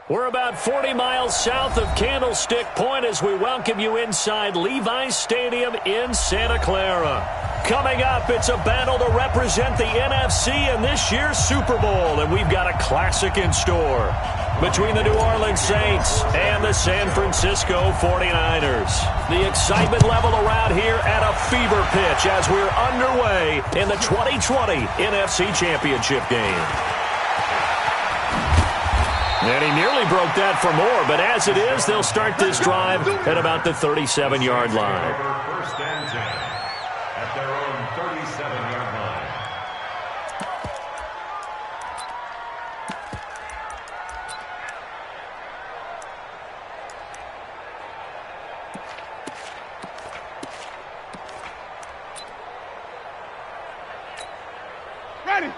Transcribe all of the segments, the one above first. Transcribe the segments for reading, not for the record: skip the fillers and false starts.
We're about 40 miles south of Candlestick Point as we welcome you inside Levi's Stadium in Santa Clara. Coming up, it's a battle to represent the NFC in this year's Super Bowl, and we've got a classic in store between the New Orleans Saints and the San Francisco 49ers. The excitement level around here at a fever pitch as we're underway in the 2020 NFC Championship game. And he nearly broke that for more, but as it is, they'll start this drive at about the 37-yard line. First and 10 at their own 37-yard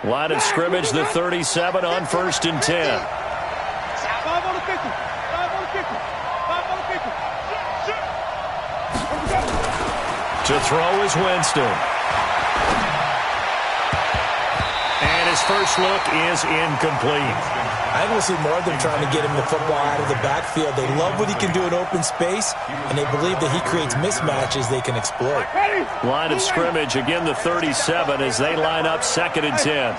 line. Line of scrimmage, the 37 on 1st and 10. To throw is Winston. And his first look is incomplete. I think we'll see more of them trying to get him the football out of the backfield. They love what he can do in open space, and they believe that he creates mismatches they can exploit. Line of scrimmage, again the 37 as they line up 2nd and 10.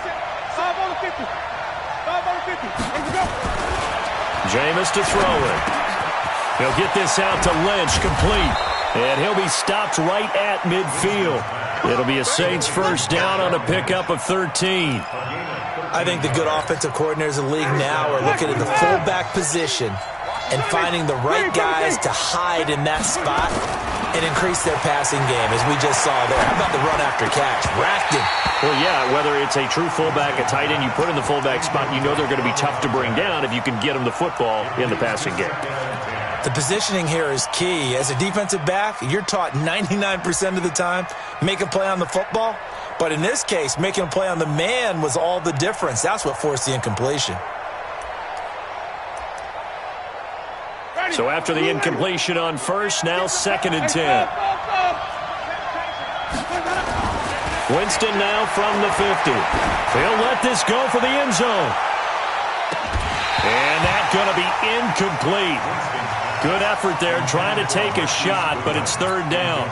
Jameis to throw it. He'll get this out to Lynch, complete. And he'll be stopped right at midfield. It'll be a Saints first down on a pickup of 13. I think the good offensive coordinators in the league now are looking at the fullback position and finding the right guys to hide in that spot and increase their passing game, as we just saw there. How about the run after catch? Racked him. Well, yeah, whether it's a true fullback, a tight end, you put in the fullback spot, you know they're going to be tough to bring down if you can get them the football in the passing game. The positioning here is key. As a defensive back, you're taught 99% of the time, make a play on the football. But in this case, making a play on the man was all the difference. That's what forced the incompletion. So after the incompletion on first, now 2nd and 10. Winston now from the 50. They'll let this go for the end zone. And that's going to be incomplete. Good effort there, trying to take a shot, but it's 3rd down.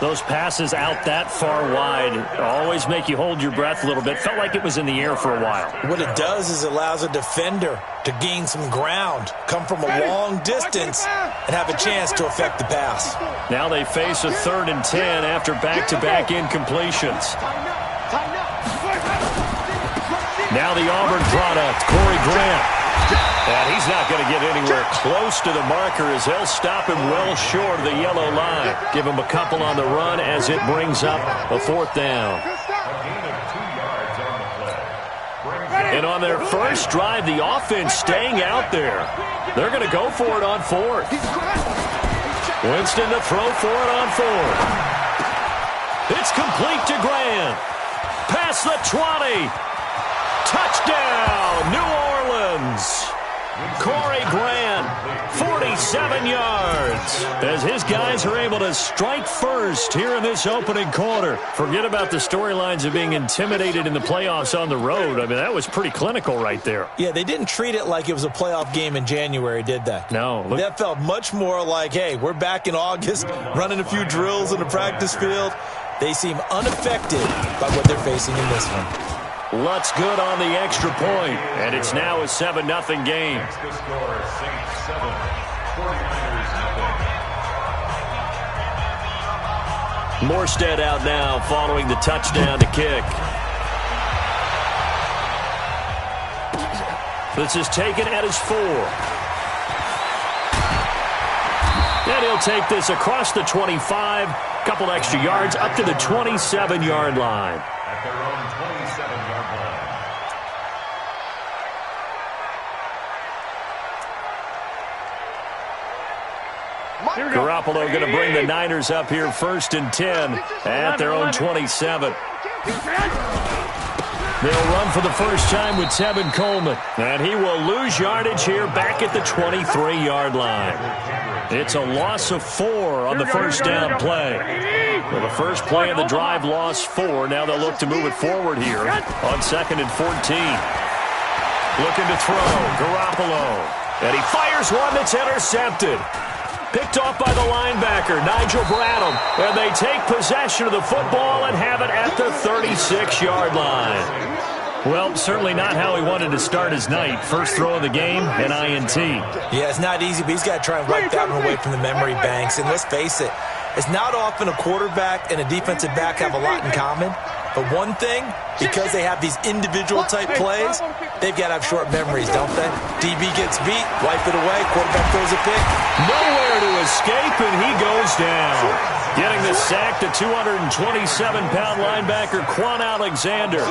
Those passes out that far wide always make you hold your breath a little bit. Felt like it was in the air for a while. What it does is it allows a defender to gain some ground, come from a long distance, and have a chance to affect the pass. Now they face a 3rd and 10 after back-to-back incompletions. Now the Auburn product, Corey Grant. And he's not going to get anywhere close to the marker as they'll stop him well short of the yellow line. Give him a couple on the run as it brings up a 4th down. And on their first drive, the offense staying out there. They're going to go for it on 4th. Winston to throw for it on 4th. It's complete to Grant. Past the 20. Touchdown, New Orleans. Corey Grant, 47 yards, as his guys are able to strike first here in this opening quarter. Forget about the storylines of being intimidated in the playoffs on the road. I mean, that was pretty clinical right there. Yeah, they didn't treat it like it was a playoff game in January, did they? No. That felt much more like, hey, we're back in August, running a few drills in the practice field. They seem unaffected by what they're facing in this one. Lutz good on the extra point, and it's now a 7-0 game. The score, Saints 7, 49ers nothing. Morstead out now following the touchdown to kick. This is taken at his 4. And he'll take this across the 25, couple extra yards up to the 27-yard line. At their own 27-yard line. Garoppolo going to bring the Niners up here 1st and 10 at their own 27. They'll run for the first time with Tevin Coleman. And he will lose yardage here back at the 23-yard line. It's a loss of 4 on the first down play. Well, the first play of the drive lost 4. Now they'll look to move it forward here on 2nd and 14. Looking to throw. Garoppolo. And he fires one that's intercepted. Picked off by the linebacker, Nigel Bradham. And they take possession of the football and have it at the 36-yard line. Well, certainly not how he wanted to start his night. First throw of the game, an INT. Yeah, it's not easy, but he's got to try and wipe that one away from the memory banks. And let's face it, it's not often a quarterback and a defensive back have a lot in common. But one thing, because they have these individual type plays, they've got to have short memories, don't they? DB gets beat, wipe it away, quarterback throws a pick. Nowhere to escape, and he goes down. Getting the sack to 227-pound linebacker Quan Alexander.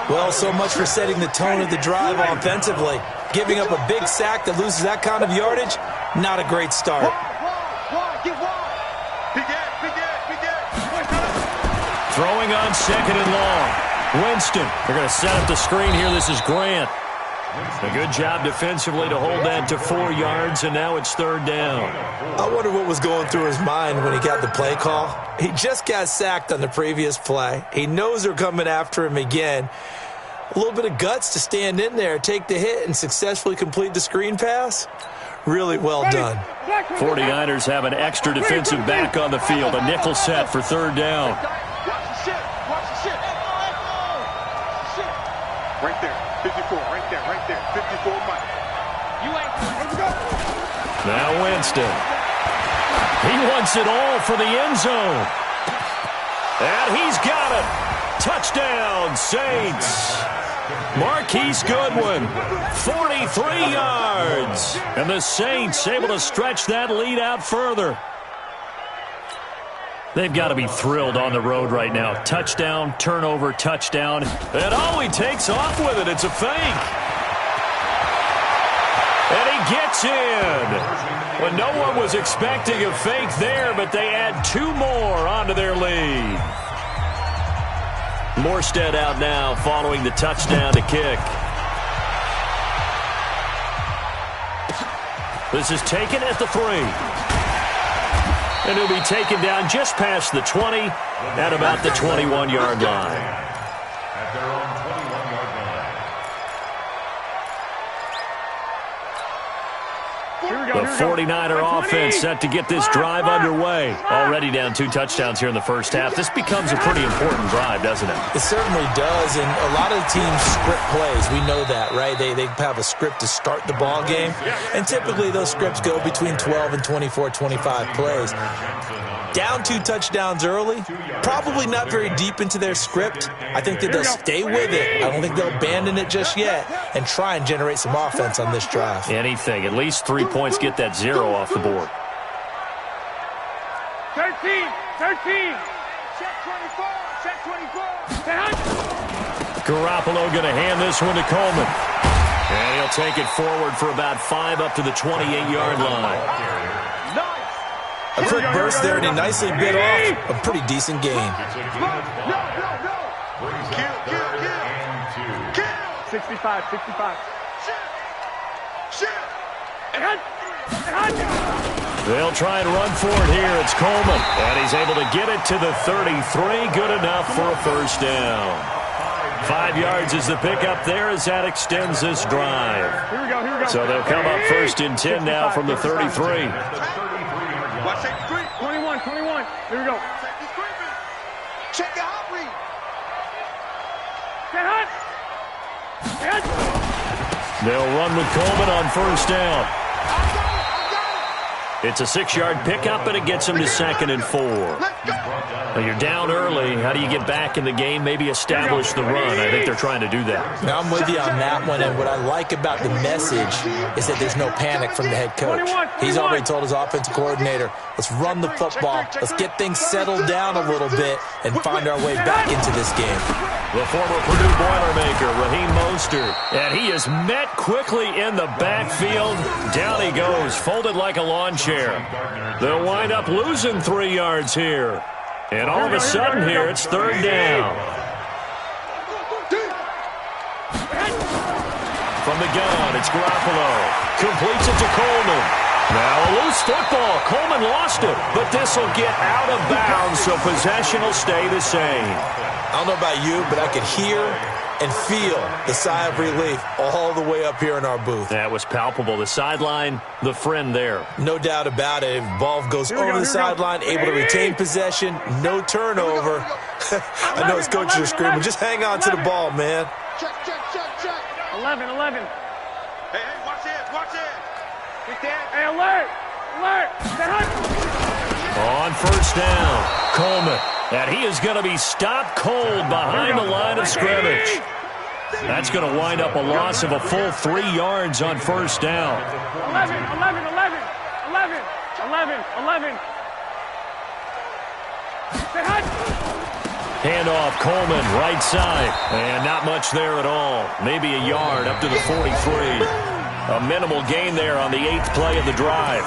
Well, so much for setting the tone of the drive offensively. Giving up a big sack that loses that kind of yardage, not a great start. Throwing on second and long. Winston, they're going to set up the screen here. This is Grant. A good job defensively to hold that to 4 yards, and now it's third down. I wonder what was going through his mind when he got the play call. He just got sacked on the previous play. He knows they're coming after him again. A little bit of guts to stand in there, take the hit, and successfully complete the screen pass. Really well done. 49ers have an extra defensive back on the field. A nickel set for third down. Right there, 54, right there, 54, Mike. Now Winston. He wants it all for the end zone. And he's got it. Touchdown, Saints. Marquise Goodwin, 43 yards. And the Saints able to stretch that lead out further. They've got to be thrilled on the road right now. Touchdown, turnover, touchdown. And oh, he takes off with it. It's a fake. And he gets in. Well, no one was expecting a fake there, but they add 2 more onto their lead. Morstead out now following the touchdown to kick. This is taken at the 3. And he'll be taken down just past the 20 at about the 21-yard line. At their own 21-yard line. The 49er offense set to get this drive underway. Already down 2 touchdowns here in the first half. This becomes a pretty important drive, doesn't it? It certainly does, and a lot of the teams script plays. We know that, right? They have a script to start the ball game, and typically those scripts go between 12 and 24, 25 plays. Down 2 touchdowns early, probably not very deep into their script. I think that they'll stay with it. I don't think they'll abandon it just yet and try and generate some offense on this drive. Anything. At least 3 points, get that 0 off the board. 13. Check 24. Garoppolo going to hand this one to Coleman. And he'll take it forward for about 5 up to the 28-yard line. A quick burst there, and he nicely bit off a pretty decent game. Kill. 65. They'll try and run for it here. It's Coleman. And he's able to get it to the 33. Good enough for a first down. 5 yards is the pickup there as that extends this drive. Here we go. So they'll come up first and 10 now from the 33. Watch that screen. 21. Here we go. Check the hot read. Get hot. They'll run with Coleman on first down. It's a 6-yard pickup, and it gets him to 2nd and 4. Now you're down early. How do you get back in the game? Maybe establish the run. I think they're trying to do that. Now, I'm with you on that one, and what I like about the message is that there's no panic from the head coach. He's already told his offensive coordinator, let's run the football, let's get things settled down a little bit, and find our way back into this game. The former Purdue Boilermaker, Raheem Mostert, and he is met quickly in the backfield. Down he goes, folded like a lawn chair. They'll wind up losing 3 yards here. And all of a sudden here, it's third down. From the gun, it's Garoppolo. Completes it to Coleman. Now a loose football. Coleman lost it, but this will get out of bounds, so possession will stay the same. I don't know about you, but I could hear and feel the sigh of relief all the way up here in our booth. That was palpable. The sideline, the friend there. No doubt about it. If ball goes over the sideline, able to retain possession, no turnover. I know his coaches are screaming, just hang on to the ball, man. Check. 11. Hey, watch it. Get that. Hey, alert. On first down, Coleman. And he is going to be stopped cold behind the line of scrimmage. That's going to wind up a loss of a full 3 yards on first down. 11. Handoff, Coleman, right side. And not much there at all. Maybe a yard up to the 43. A minimal gain there on the 8th play of the drive.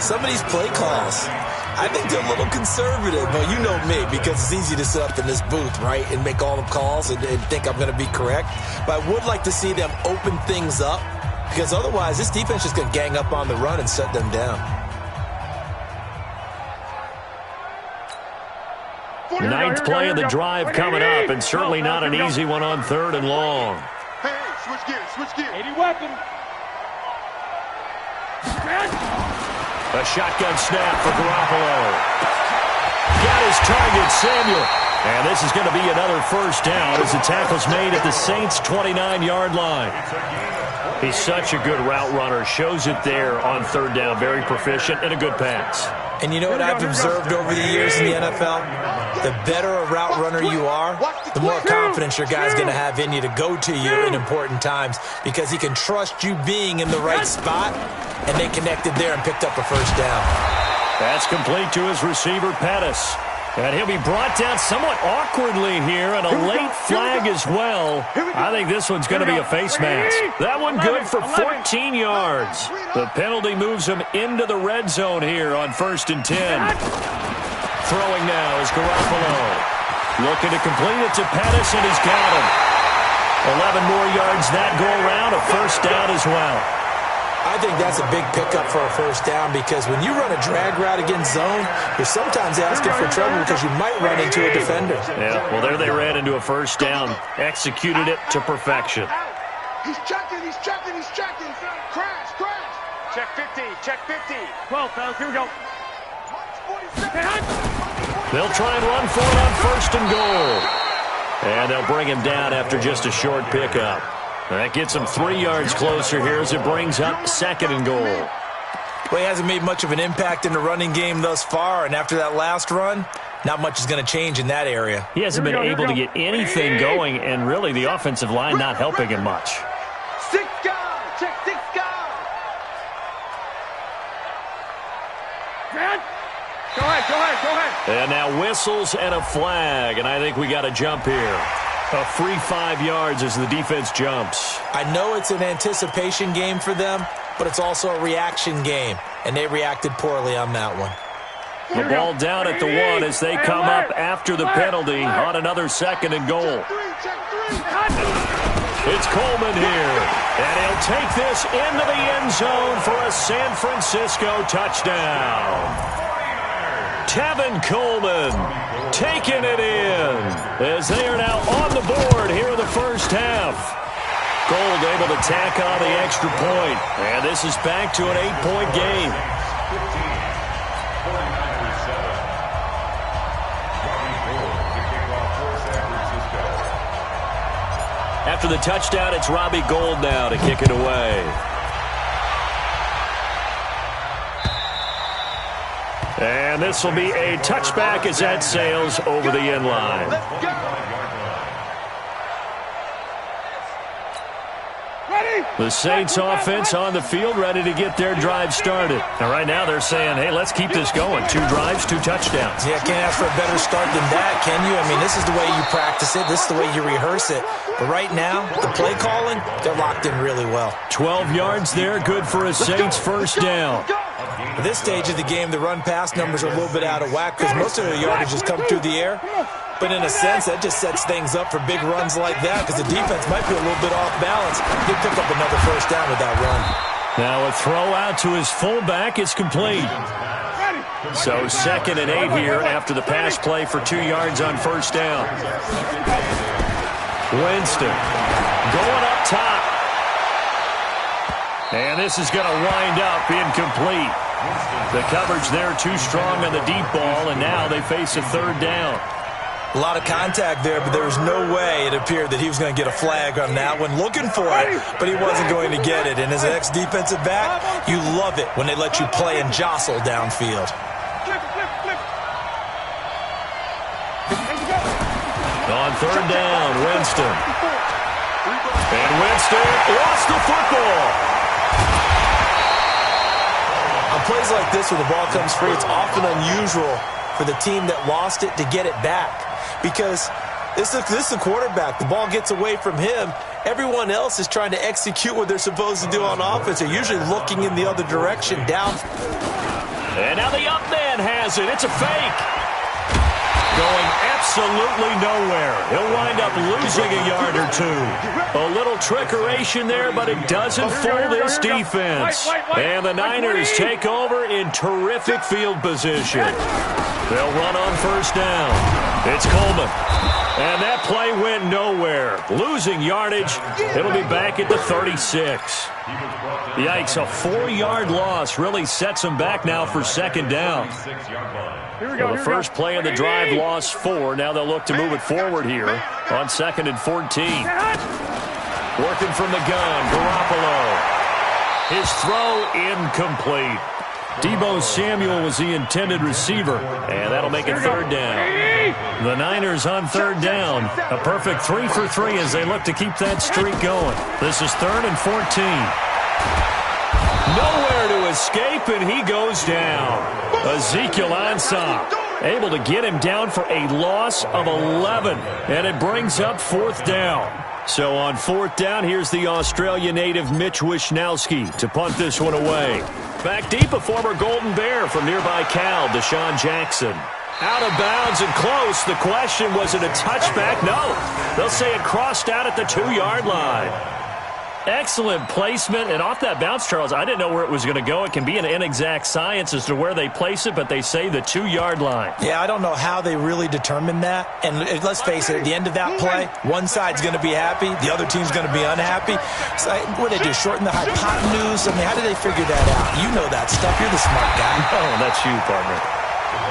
Some of these play calls, I think they're a little conservative. But you know me, because it's easy to sit up in this booth, right, and make all the calls and think I'm going to be correct. But I would like to see them open things up, because otherwise this defense is going to gang up on the run and shut them down. Ninth play of the drive coming up, and certainly not an easy one on 3rd and long. Hey, switch gears. 80 weapon. A shotgun snap for Garoppolo. Got his target, Samuel. And this is going to be another first down as the tackle's made at the Saints' 29-yard line. He's such a good route runner. Shows it there on 3rd down. Very proficient and a good pass. And you know what I've observed over the years in the NFL? The better a route runner you are, the more confidence your guy's going to have in you to go to you in important times, because he can trust you being in the right spot, and they connected there and picked up a first down. That's complete to his receiver, Pettis. And he'll be brought down somewhat awkwardly here, and a late flag as well. I think this one's going to be a face mask. That one good for 14 yards. The penalty moves him into the red zone here on 1st and 10. Throwing now is Garoppolo. Looking to complete it to Pettis, and he's got him. 11 more yards that go around, a first down as well. I think that's a big pickup for a first down, because when you run a drag route against zone, you're sometimes asking for trouble because you might run into a defender. Yeah, well, there they ran into a first down. Executed it to perfection. He's checking. Crash. Check 50. 12, fellas, here we go. They'll try and run for it on 1st and goal. And they'll bring him down after just a short pickup. That gets him 3 yards closer here as it brings up 2nd and goal. Well, he hasn't made much of an impact in the running game thus far, and after that last run, not much is going to change in that area. He hasn't been able to get anything going, and really the offensive line not helping him much. 6 guard. Check 6 guard. Go ahead. And now whistles and a flag, and I think we got a jump here. A free 5 yards as the defense jumps. I know it's an anticipation game for them, but it's also a reaction game, and they reacted poorly on that one. The ball down at the 1 as they come up after the penalty on another 2nd and goal. It's Coleman here, and he'll take this into the end zone for a San Francisco touchdown. Tevin Coleman taking it in as they are now on the board here in the first half. Gold able to tack on the extra point, and this is back to an 8-point game. After the touchdown, it's Robbie Gould now to kick it away. And this will be a touchback as that sails over the end line. The Saints offense on the field ready to get their drive started. And right now they're saying, hey, let's keep this going. 2 drives, 2 touchdowns. Yeah, can't ask for a better start than that, can you? I mean, this is the way you practice it. This is the way you rehearse it. But right now, the play calling, they're locked in really well. 12 yards there, good for a Saints first down. At this stage of the game, the run-pass numbers are a little bit out of whack because most of the yardage has come through the air. But in a sense, that just sets things up for big runs like that because the defense might be a little bit off balance. They pick up another first down with that run. Now a throw out to his fullback is complete. So 2nd and 8 here after the pass play for 2 yards on first down. Winston going up top. And this is going to wind up incomplete. The coverage there too strong on the deep ball, and now they face a 3rd down. A lot of contact there, but there was no way it appeared that he was going to get a flag on that one. Looking for it, but he wasn't going to get it. And as an ex-defensive back, you love it when they let you play and jostle downfield. On 3rd down, Winston. And Winston lost the football. On plays like this where the ball comes free, it's often unusual for the team that lost it to get it back. Because this is a quarterback. The ball gets away from him. Everyone else is trying to execute what they're supposed to do on offense. They're usually looking in the other direction down. And now the up man has it. It's a fake. Going absolutely nowhere. He'll wind up losing a yard or 2. A little trickeration there, but it doesn't fool this defense. And the Niners take over in terrific field position. They'll run on first down. It's Coleman. And that play went nowhere. Losing yardage. It'll be back at the 36. Yikes, a 4-yard loss really sets them back now for 2nd down. Well, the first play of the drive lost 4. Now they'll look to move it forward here on 2nd and 14. Working from the gun, Garoppolo. His throw incomplete. Deebo Samuel was the intended receiver, and that'll make it 3rd down. The Niners on 3rd down. A perfect 3 for 3 as they look to keep that streak going. This is 3rd and 14. Nowhere to escape, and he goes down. Ezekiel Ansah able to get him down for a loss of 11, and it brings up 4th down. So on 4th down, here's the Australia native Mitch Wishnowsky to punt this one away. Back deep, a former Golden Bear from nearby Cal, Deshaun Jackson. Out of bounds and close. The question, was it a touchback? No. They'll say it crossed out at the 2-yard line. Excellent placement, and off that bounce, Charles, I didn't know where it was going to go. It can be an inexact science as to where they place it, but they say the 2-yard line. Yeah, I don't know how they really determined that. And let's face it, at the end of that play, one side's going to be happy, the other team's going to be unhappy. So what did they do, shorten the hypotenuse? I mean, how did they figure that out? You know that stuff. You're the smart guy. Oh, that's you, partner.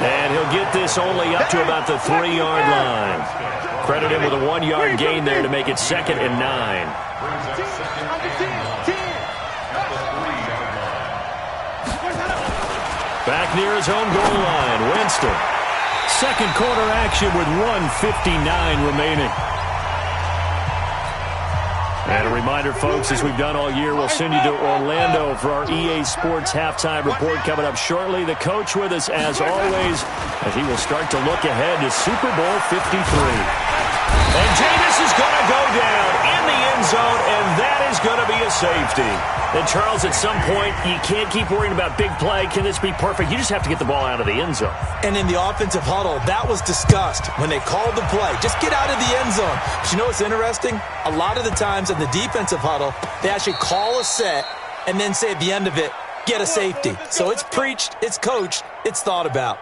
And he'll get this only up to about the 3-yard line. Credit him with a 1-yard gain there to make it 2nd and 9. Back near his home goal line, Winston. Second quarter action with 1:59 remaining. And a reminder, folks, as we've done all year, we'll send you to Orlando for our EA Sports halftime report coming up shortly. The coach with us, as always, as he will start to look ahead to Super Bowl 53. And Jameis is going to go down in the end zone, and that is going to be a safety. And, Charles, at some point, you can't keep worrying about big play. Can this be perfect? You just have to get the ball out of the end zone. And in the offensive huddle, that was discussed when they called the play. Just get out of the end zone. But you know what's interesting? A lot of the times in the defensive huddle, they actually call a set and then say at the end of it, get a safety. So it's preached, it's coached, it's thought about.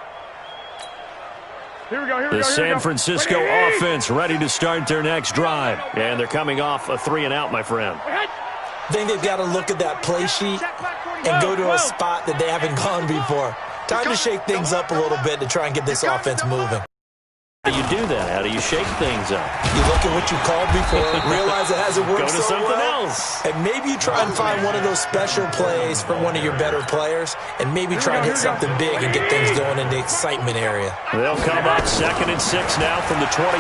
The San Francisco offense ready to start their next drive. And they're coming off a 3-and-out, my friend. I think they've got to look at that play sheet and go to a spot that they haven't gone before. Time to shake things up a little bit to try and get this offense moving. How do you do that? How do you shake things up? You look at what you called before, realize it hasn't worked Go to so something well, else. and maybe you try and find one of those special plays from one of your better players, and maybe try and hit something big and get things going in the excitement area. They'll come up 2nd and 6 now from the 24.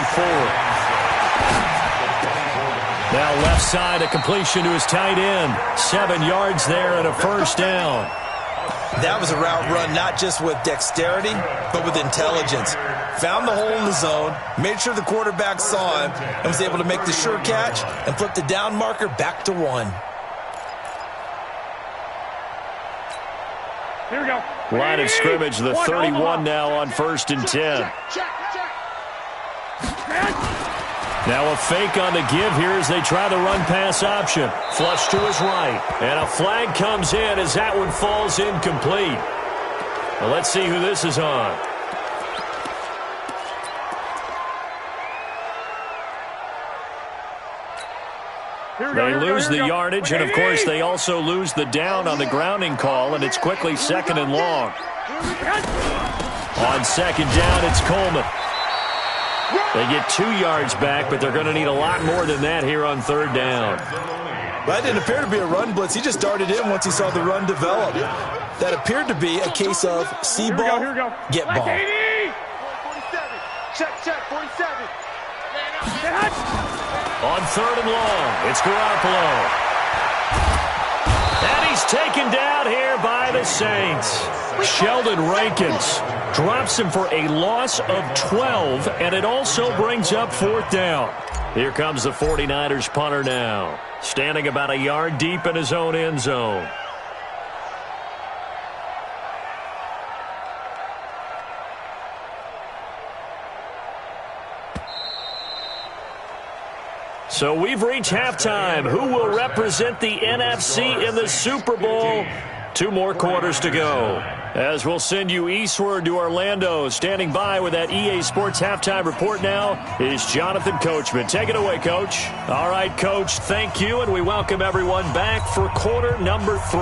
Now left side, a completion to his tight end. 7 yards there and a first down. That was a route run not just with dexterity, but with intelligence. Found the hole in the zone, made sure the quarterback saw him, and was able to make the sure catch and flip the down marker back to 1. Here we go. Line of scrimmage, the 31 now on 1st and 10. Now a fake on the give here as they try the run-pass option. Flush to his right. And a flag comes in as that one falls incomplete. Well, let's see who this is on. They lose the yardage, and of course they also lose the down on the grounding call, and it's quickly 2nd and long. On 2nd down, it's Coleman. They get 2 yards back, but they're going to need a lot more than that here on 3rd down. That didn't appear to be a run blitz. He just darted in once he saw the run develop. That appeared to be a case of see ball, get ball. Check, 47. On 3rd and long, it's Garoppolo. And he's taken down here by the Saints. Sheldon Rankins drops him for a loss of 12, and it also brings up 4th down. Here comes the 49ers punter now, standing about a yard deep in his own end zone. So we've reached halftime. Who will represent the NFC in the Super Bowl? 2 more quarters to go. As we'll send you eastward to Orlando. Standing by with that EA Sports halftime report now is Jonathan Coachman. Take it away, Coach. All right, Coach, thank you, and we welcome everyone back for quarter number 3.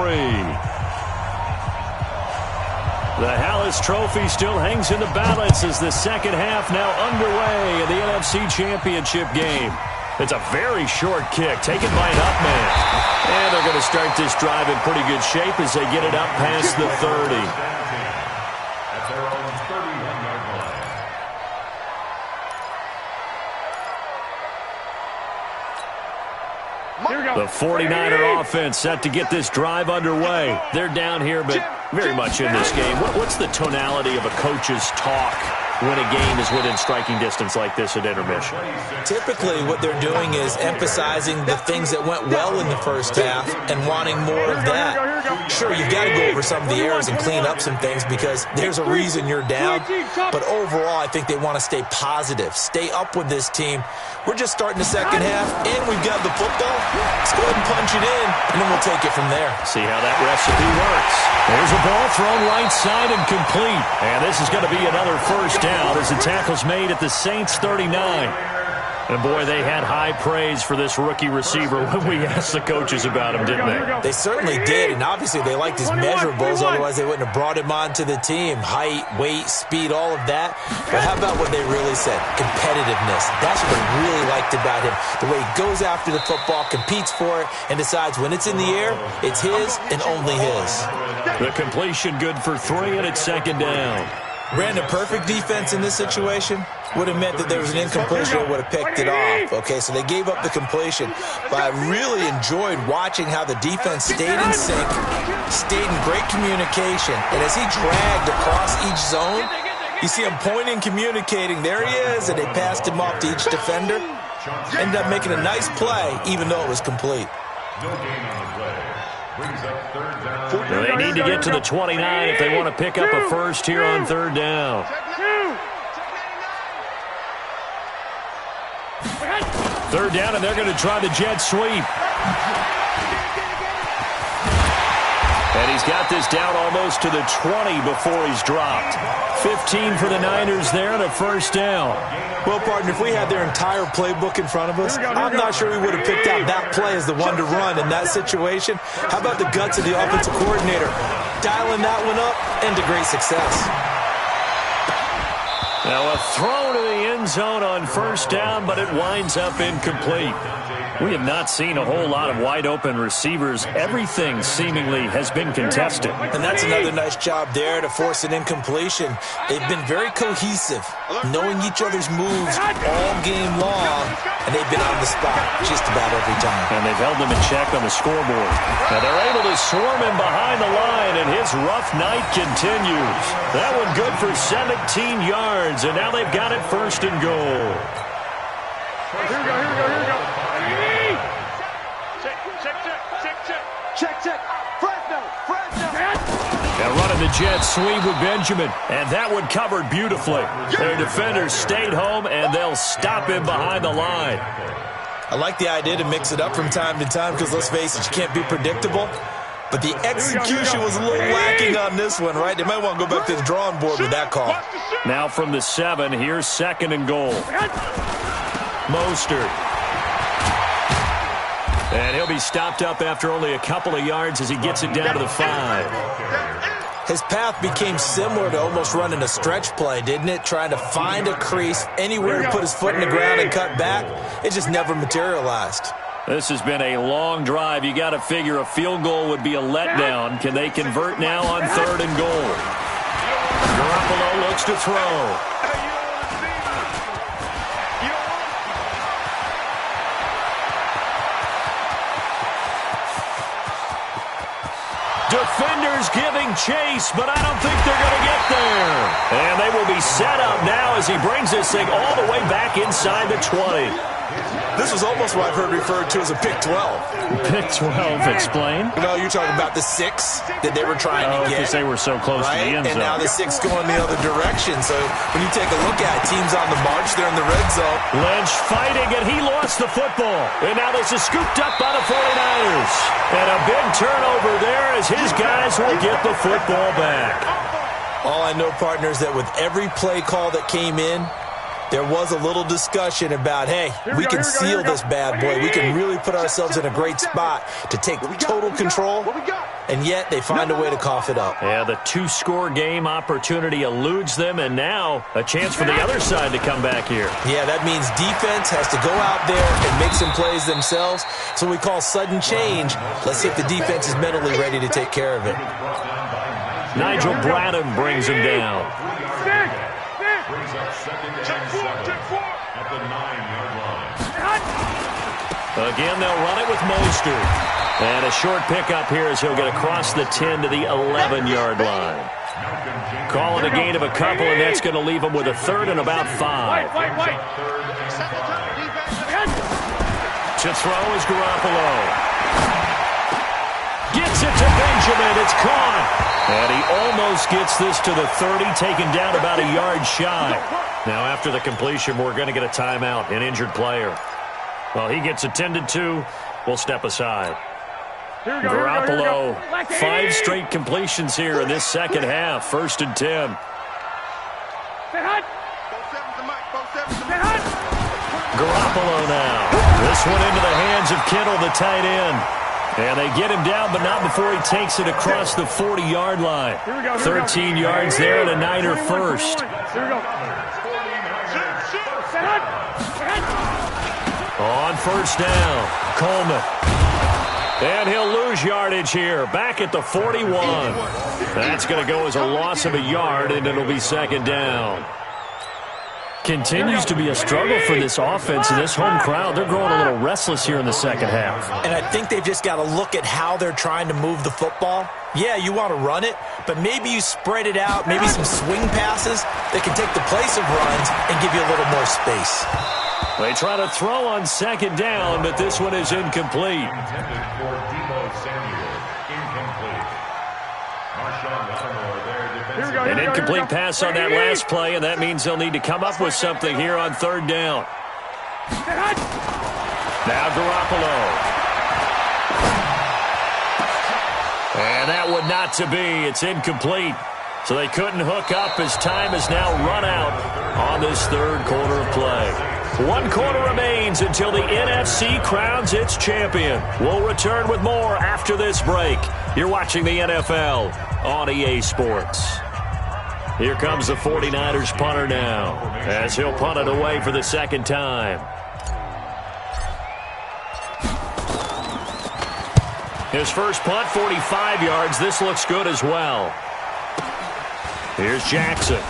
The Hallis Trophy still hangs in the balance as the second half now underway in the NFC Championship game. It's a very short kick taken by an up man. And they're going to start this drive in pretty good shape as they get it up past the 30. At their own 31-yard line. The 49er offense set to get this drive underway. They're down here, but very much in this game. What's the tonality of a coach's talk when a game is within striking distance like this at intermission? Typically, what they're doing is emphasizing the things that went well in the first half and wanting more of that. Sure, you've got to go over some of the errors and clean up some things because there's a reason you're down. But overall, I think they want to stay positive, stay up with this team. We're just starting the second half, and we've got the football. Let's go ahead and punch it in, and then we'll take it from there. See how that recipe works. There's a ball thrown right side and complete. And this is going to be another first down as the tackle's made at the Saints 39. And, boy, they had high praise for this rookie receiver when we asked the coaches about him, didn't they? They certainly did, and obviously they liked his measurables, otherwise they wouldn't have brought him onto the team. Height, weight, speed, all of that. But how about what they really said? Competitiveness. That's what I really liked about him. The way he goes after the football, competes for it, and decides when it's in the air, it's his and only his. The completion good for 3, and it's 2nd down. Ran a perfect defense in this situation. Would have meant that there was an incompletion that would have picked it off. Okay, so they gave up the completion. But I really enjoyed watching how the defense stayed in sync, stayed in great communication. And as he dragged across each zone, you see him pointing, communicating. There he is, and they passed him off to each defender. Ended up making a nice play, even though it was complete. No gain on the play. Brings up 3rd down. They need to get to the 29 if they want to pick up a first here on 3rd down. 3rd down, and they're going to try the jet sweep. And he's got this down almost to the 20 before he's dropped. 15 for the Niners there and a first down. Well, partner, if we had their entire playbook in front of us, I'm not sure we would have picked out that play as the one to run in that situation. How about the guts of the offensive coordinator? Dialing that one up into great success. Now a throw to the end zone on first down, but it winds up incomplete. We have not seen a whole lot of wide-open receivers. Everything seemingly has been contested. And that's another nice job there to force an incompletion. They've been very cohesive, knowing each other's moves all game long, and they've been on the spot just about every time. And they've held them in check on the scoreboard. Now they're able to swarm him behind the line, and his rough night continues. That one good for 17 yards, and now they've got it 1st and goal. Here we go. Check. Fresno. Now running the jet sweep with Benjamin. And that one covered beautifully. Their defenders stayed home, and they'll stop him behind the line. I like the idea to mix it up from time to time because, let's face it, you can't be predictable. But the execution was a little lacking on this one, right? They might want to go back to the drawing board with that call. Now from the 7, here's 2nd and goal. Mostert. And he'll be stopped up after only a couple of yards as he gets it down to the 5. His path became similar to almost running a stretch play, didn't it? Trying to find a crease, anywhere to put his foot in the ground and cut back. It just never materialized. This has been a long drive. You got to figure a field goal would be a letdown. Can they convert now on 3rd and goal? Garoppolo looks to throw. Defenders giving chase, but I don't think they're going to get there. And they will be set up now as he brings this thing all the way back inside the 20. This was almost what I've heard referred to as a pick 12. Pick 12, explain. No, you're talking about the 6 that they were trying to get. Because they were so close to the end zone. And now the 6 going the other direction. So when you take a look at it, teams on the march, they're in the red zone. Lynch fighting, and he lost the football. And now this is scooped up by the 49ers. And a big turnover there as his guys will get the football back. All I know, partners, that with every play call that came in, there was a little discussion about, hey, we can seal this bad boy. We can really put ourselves in a great spot to take total control, and yet they find a way to cough it up. Yeah, the 2-score game opportunity eludes them, and now a chance for the other side to come back here. Yeah, that means defense has to go out there and make some plays themselves. So we call sudden change. Let's see if the defense is mentally ready to take care of it. Nigel Bradham brings him down. Brings up 2nd and 7 at the 9-yard line. Again, they'll run it with Mostert. And a short pickup here as he'll get across the 10 to the 11-yard line. Calling a gain of a couple, and that's going to leave him with a 3rd and about 5. To throw is Garoppolo. Gets it to Benjamin. It's caught. And he almost gets this to the 30, taken down about a yard shy. Now, after the completion, we're going to get a timeout, an injured player. Well, he gets attended to. We'll step aside. Garoppolo, 5 straight completions here in this second half. 1st and 10. Garoppolo now. This one into the hands of Kittle, the tight end. And they get him down, but not before he takes it across the 40-yard line. 13 yards there and a Niner first. On 1st down, Coleman. And he'll lose yardage here, back at the 41. That's going to go as a loss of a yard, and it'll be 2nd down. Continues to be a struggle for this offense and this home crowd. They're growing a little restless here in the second half. And I think they've just got to look at how they're trying to move the football. Yeah, you want to run it, but maybe you spread it out, maybe some swing passes that can take the place of runs and give you a little more space. They try to throw on 2nd down, but this one is incomplete. Intended for Deebo Samuel. Incomplete. Marshawn Lattimore there. An incomplete pass on that last play, and that means they'll need to come up with something here on 3rd down. Now Garoppolo. And that one not to be. It's incomplete. So they couldn't hook up as time is now run out on this 3rd quarter of play. 1 quarter remains until the NFC crowns its champion. We'll return with more after this break. You're watching the NFL on EA Sports. Here comes the 49ers punter now, as he'll punt it away for the 2nd time. His first punt, 45 yards. This looks good as well. Here's Jackson.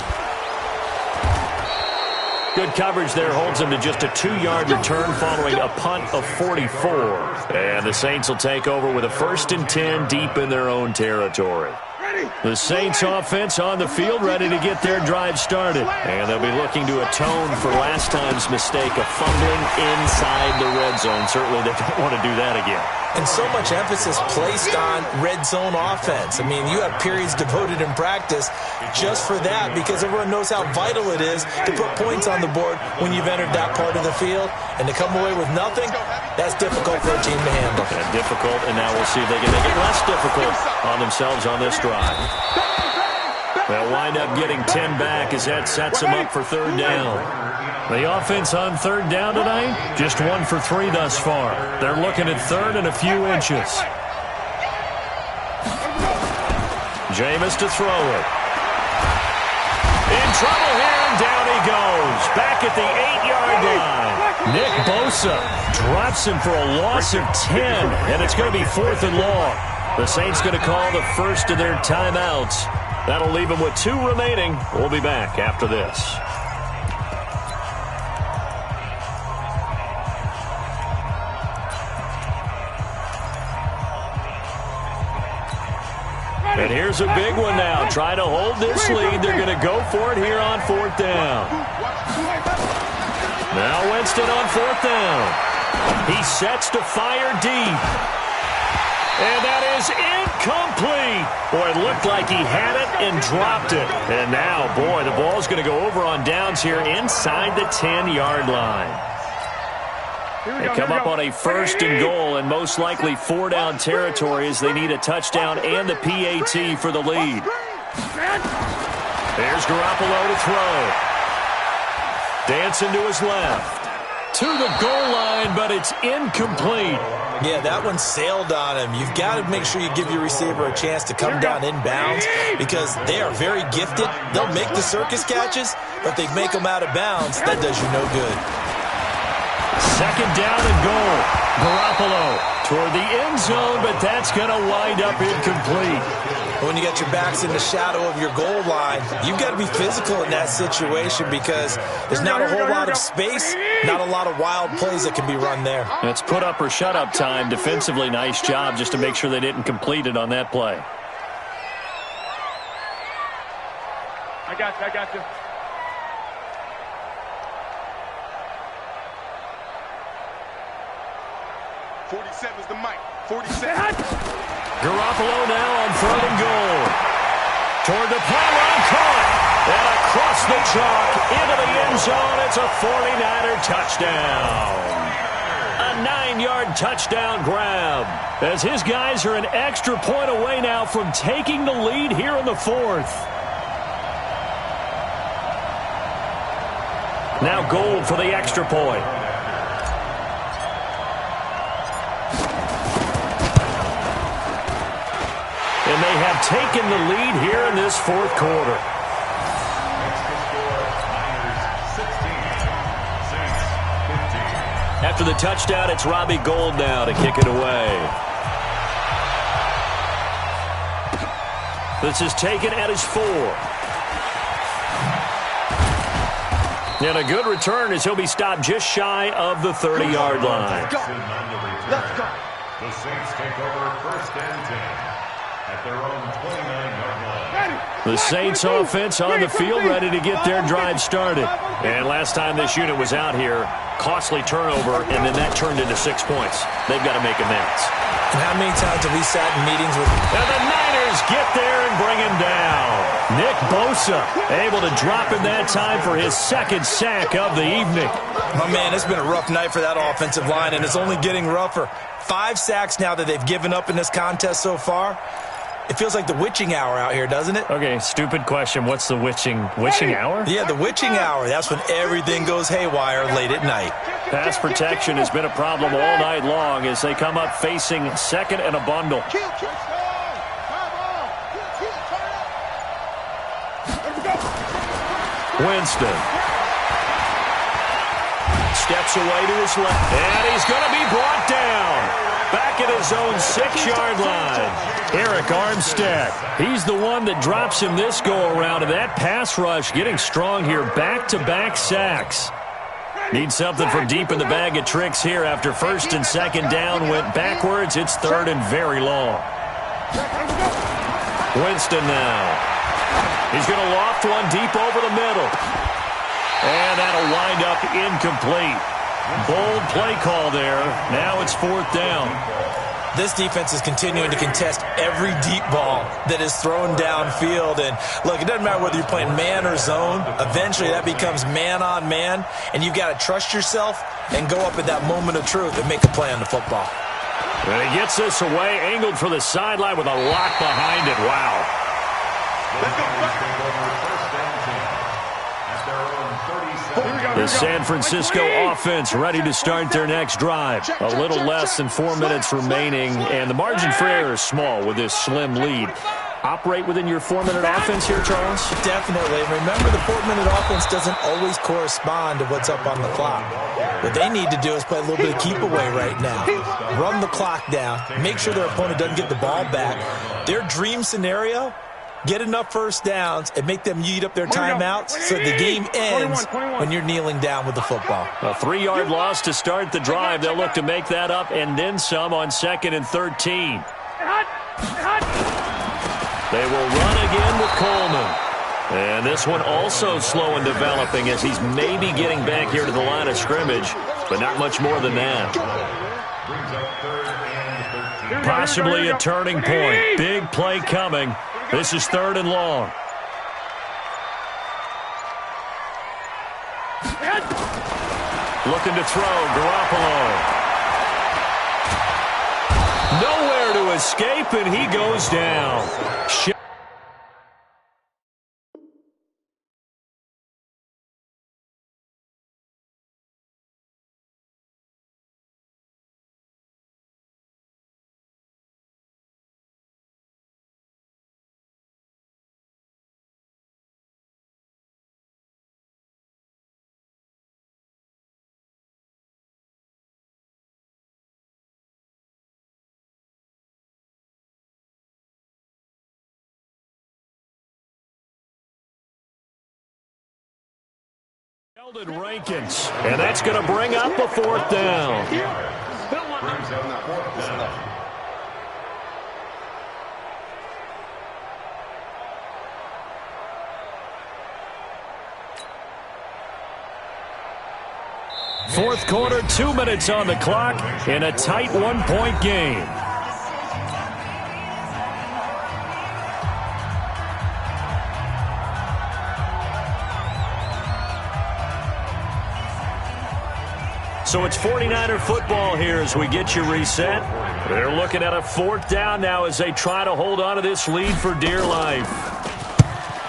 Good coverage there holds him to just a 2-yard return following a punt of 44. And the Saints will take over with a 1st and 10 deep in their own territory. The Saints offense on the field, ready to get their drive started. And they'll be looking to atone for last time's mistake of fumbling inside the red zone. Certainly they don't want to do that again. And so much emphasis placed on red zone offense. I mean, you have periods devoted in practice just for that because everyone knows how vital it is to put points on the board when you've entered that part of the field. And to come away with nothing, that's difficult for a team to handle. And difficult, and now we'll see if they can make it less difficult on themselves on this drive. They'll wind up getting 10 back as that sets them up for third down. The offense on third down tonight, just 1 for 3 thus far. They're looking at third and a few inches. Jameis to throw it. In trouble here, and down he goes. Back at the 8-yard line. Nick Bosa drops him for a loss of 10, and it's going to be 4th and long. The Saints going to call the first of their timeouts. That'll leave them with 2 remaining. We'll be back after this. And here's a big one now. Trying to hold this lead. They're going to go for it here on 4th down. Now Winston on 4th down. He sets to fire deep. And that is incomplete. Boy, it looked like he had it and dropped it. And now, boy, the ball's going to go over on downs here inside the 10-yard line. They come up on a 1st and goal and most likely 4-down territory as they need a touchdown and the PAT for the lead. There's Garoppolo to throw. Dancing to his left. To the goal line, but it's incomplete. Yeah, that one sailed on him. You've got to make sure you give your receiver a chance to come down inbounds because they are very gifted. They'll make the circus catches, but they make them out of bounds. That does you no good. 2nd down and goal. Garoppolo toward the end zone, but that's going to wind up incomplete. When you got your backs in the shadow of your goal line, you've got to be physical in that situation because there's not a whole lot of space, not a lot of wild plays that can be run there. It's put up or shut up time. Defensively, nice job just to make sure they didn't complete it on that play. I got you. Is the mic. 47. Garoppolo now on 3rd and goal. Toward the pylon, caught. And across the chalk into the end zone. It's a 49er touchdown. A 9-yard touchdown grab. As his guys are an extra point away now from taking the lead here in the 4th. Now Gold for the extra point. And they have taken the lead here in this 4th quarter. After the touchdown, it's Robbie Gould now to kick it away. This is taken at his 4. And a good return as he'll be stopped just shy of the 30-yard line. Let's go. The Saints take over 1st and 10. At their own 29-yard line. The Saints offense on the field ready to get their drive started. And last time this unit was out here, costly turnover, and then that turned into 6 points. They've got to make amends. And how many times have we sat in meetings with... And the Niners get there and bring him down. Nick Bosa able to drop him that time for his 2nd sack of the evening. My man, it's been a rough night for that offensive line, and it's only getting rougher. 5 sacks now that they've given up in this contest so far. It feels like the witching hour out here, doesn't it? Okay, stupid question. What's the witching hour? Yeah, the witching hour. That's when everything goes haywire late at night. Pass protection has been a problem all night long as they come up facing 2nd and a bundle. Winston steps away to his left, and he's going to be brought down. Back at his own 6-yard line. Eric Armstead. He's the one that drops him this go-around, and that pass rush getting strong here. Back-to-back sacks. Need something from deep in the bag of tricks here after 1st and 2nd down went backwards. It's 3rd and very long. Winston now. He's going to loft one deep over the middle. And that'll wind up incomplete. Bold play call there. Now it's 4th down. This defense is continuing to contest every deep ball that is thrown downfield. And, look, it doesn't matter whether you're playing man or zone. Eventually that becomes man on man, and you've got to trust yourself and go up at that moment of truth and make a play on the football. And he gets this away, angled for the sideline with a lock behind it. Wow. Let's go. The San Francisco offense ready to start their next drive. A little less than 4 minutes remaining, and the margin for error is small with this slim lead. Operate within your 4-minute offense here, Charles? Definitely. Remember, the 4-minute offense doesn't always correspond to what's up on the clock. What they need to do is play a little bit of keep away right now. Run the clock down. Make sure their opponent doesn't get the ball back. Their dream scenario, get enough first downs and make them eat up their timeouts so the game ends when you're kneeling down with the football. A 3-yard loss to start the drive. They'll look to make that up and then some on 2nd and 13. They will run again with Coleman. And this one also slow in developing as he's maybe getting back here to the line of scrimmage, but not much more than that. Possibly a turning point. Big play coming. This is 3rd and long. Looking to throw, Garoppolo. Nowhere to escape, and he goes down. Sheldon Rankins, and that's going to bring up a 4th down. Fourth quarter, 2 minutes on the clock in a tight 1-point game. So it's 49er football here as we get you reset. They're looking at a 4th down now as they try to hold on to this lead for dear life.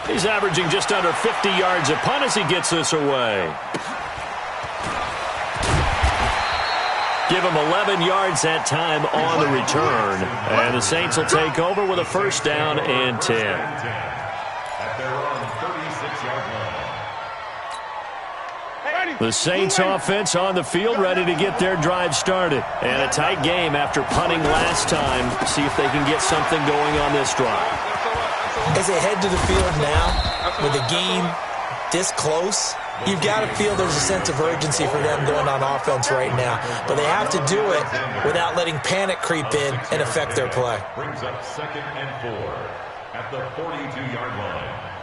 He's averaging just under 50 yards a punt as he gets this away. Give him 11 yards that time on the return. And the Saints will take over with a 1st down and 10. At their own 36-yard line. The Saints offense on the field ready to get their drive started. And a tight game after punting last time. See if they can get something going on this drive. As they head to the field now, with the game this close, you've got to feel there's a sense of urgency for them going on offense right now. But they have to do it without letting panic creep in and affect their play. Brings up 2nd and 4 at the 42-yard line. –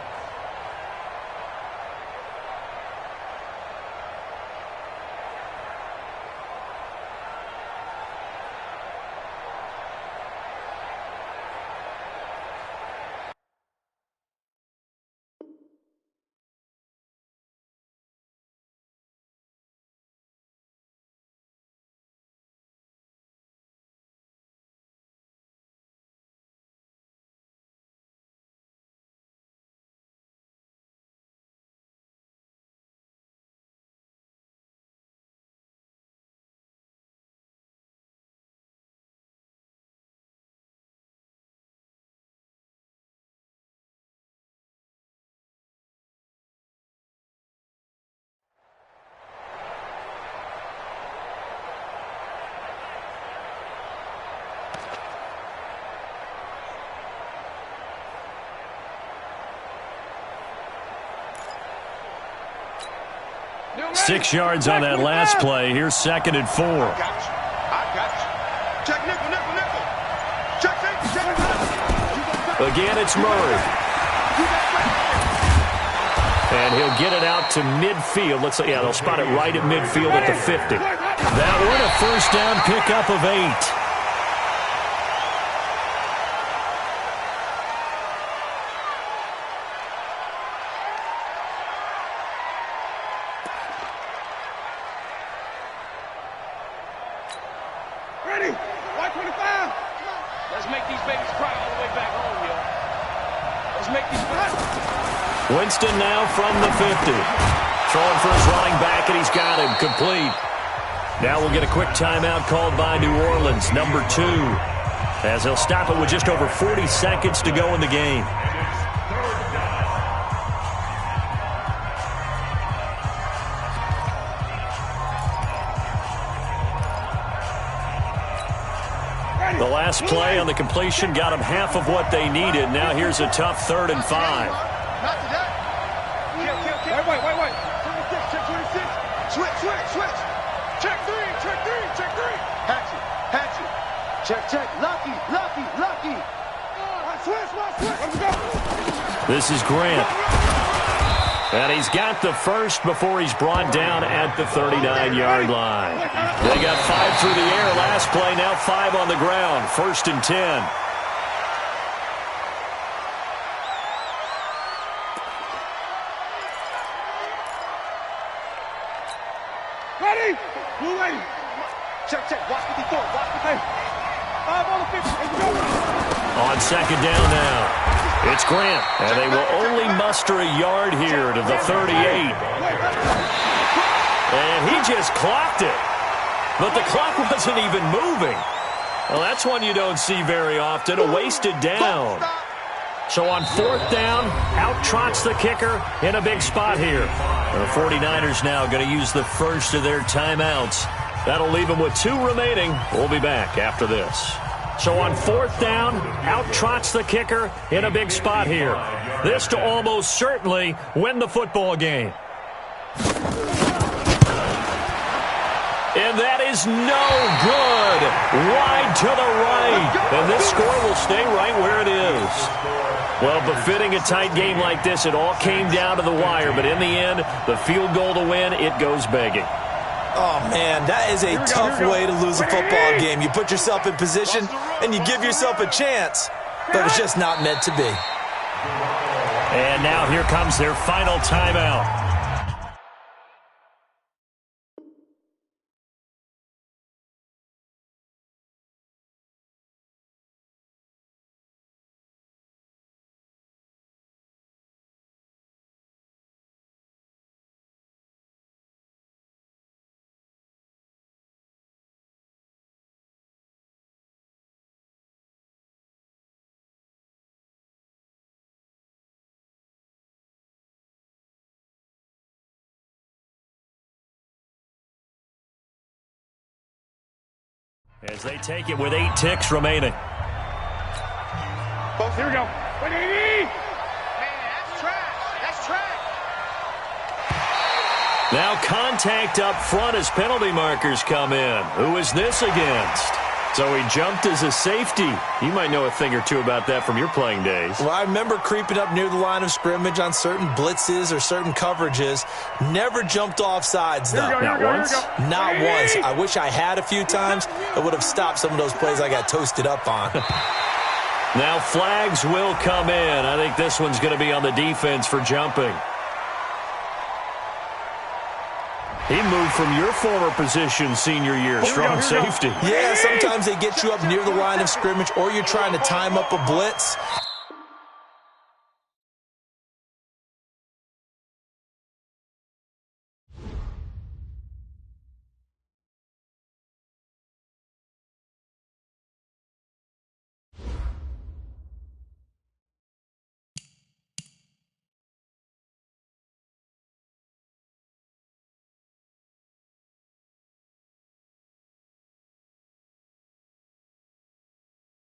6 yards on that last play. Here's 2nd and 4. I got you. Check nickel, nickel, nickel. Check, check, check. Again, it's Murray. And he'll get it out to midfield. Looks like, yeah, they'll spot it right at midfield at the 50. That one, a first down pickup of 8. Ready? White 25. Let's make these babies cry all the way back home, yo. Let's make these cry. Winston now from the 50. Throwing for his running back, and he's got him complete. Now we'll get a quick timeout called by New Orleans, number 2, as he'll stop it with just over 40 seconds to go in the game. The last play on the completion got them half of what they needed. Now here's a tough 3rd and 5. Not today. Wait. Check 26. Switch. Check 3. Hatchet. Check. Lucky. Switch. Let's go. This is Grant. And he's got the first before he's brought down at the 39-yard line. They got 5 through the air last play, now 5 on the ground. 1st and 10. Ready? Blue lady. Check. Watch 54. 5 on the 50. Let's go. On 2nd down now. It's Grant, and they will only muster a yard here to the 38. And he just clocked it. But the clock wasn't even moving. Well, that's one you don't see very often, a wasted down. So on 4th down, out trots the kicker in a big spot here. The 49ers now going to use the first of their timeouts. That'll leave them with 2 remaining. We'll be back after this. So on 4th down, out trots the kicker in a big spot here. This to almost certainly win the football game. And that is no good. Wide to the right. And this score will stay right where it is. Well, befitting a tight game like this, it all came down to the wire. But in the end, the field goal to win, it goes begging. Oh, man, that is a tough way to lose a football game. You put yourself in position, and you give yourself a chance, but it's just not meant to be. And now here comes their final timeout. As they take it with 8 ticks remaining. Here we go. Man, that's trash. Now contact up front as penalty markers come in. Who is this against? So he jumped as a safety. You might know a thing or two about that from your playing days. Well, I remember creeping up near the line of scrimmage on certain blitzes or certain coverages. Never jumped off sides, though. Not once? Not once. I wish I had a few times. It would have stopped some of those plays I got toasted up on. Now flags will come in. I think this one's going to be on the defense for jumping. He moved from your former position senior year, strong safety. Yeah, sometimes they get you up near the line of scrimmage or you're trying to time up a blitz.